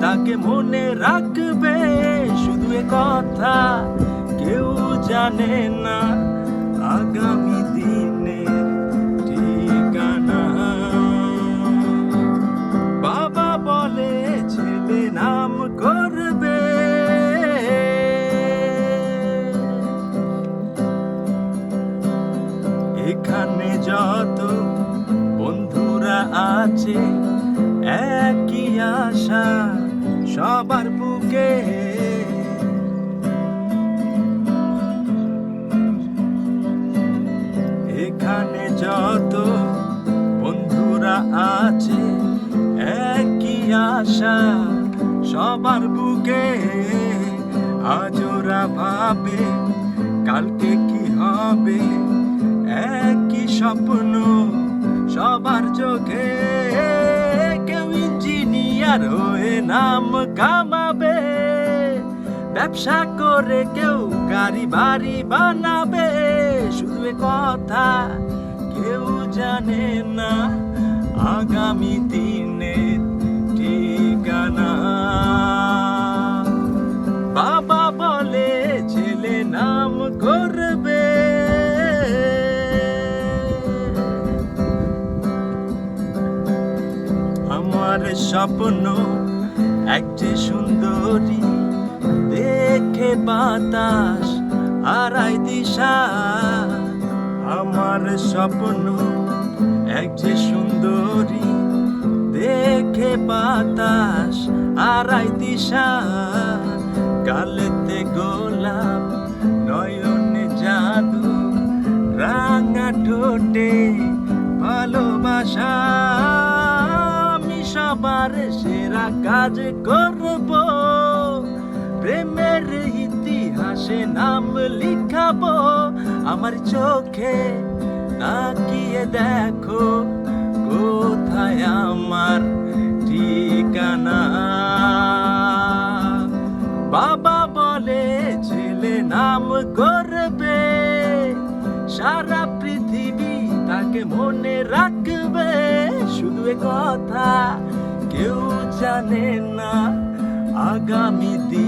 তাকে মনে রাখবে, শুধু এ কথা কেউ জানে না আগামী দিনের ঠিকানা। বাবা বলে ছেলে নাম করবে, এখানে যত বন্ধুরা আছে একই আশা সবার বুকে। এখানে যত বন্ধুরা আছে একই আশা সবার বুকে। আজ ওরা ভাবে কালকে কি হবে, একই স্বপ্ন সবার চোখে। কেউ ইঞ্জিনিয়ার হয়ে নাম কামাবে, ব্যবসা করে কেউ গাড়ি বাড়ি বানাবে, শুধু এ কথা কেউ জানে না আগামী দিনের ঠিকানা। বাবা বলে ছেলে নাম করবে, আমার স্বপ্ন এক যে সুন্দরী, দেখে বাতাস হারায় দিশা। আমার স্বপ্ন এক যে সুন্দরী, দেখে বাতাস হারায় দিশা। গালেতে গোলাপ, নয়নে জাদু, রাঙা ঠোঁটে ভালোবাসা। আমি সবার সেরা কাজ করব, প্রেমের ইতিহাসে নাম লিখাবো। আমার চোখে তাকিয়ে দেখো কোথায় আমার ঠিকানা। বাবা বলে ছেলে নাম করবে, সারা পৃথিবী তাকে মনে রাখবে, শুধু এ কথা কেউ জানে না আগামী দিন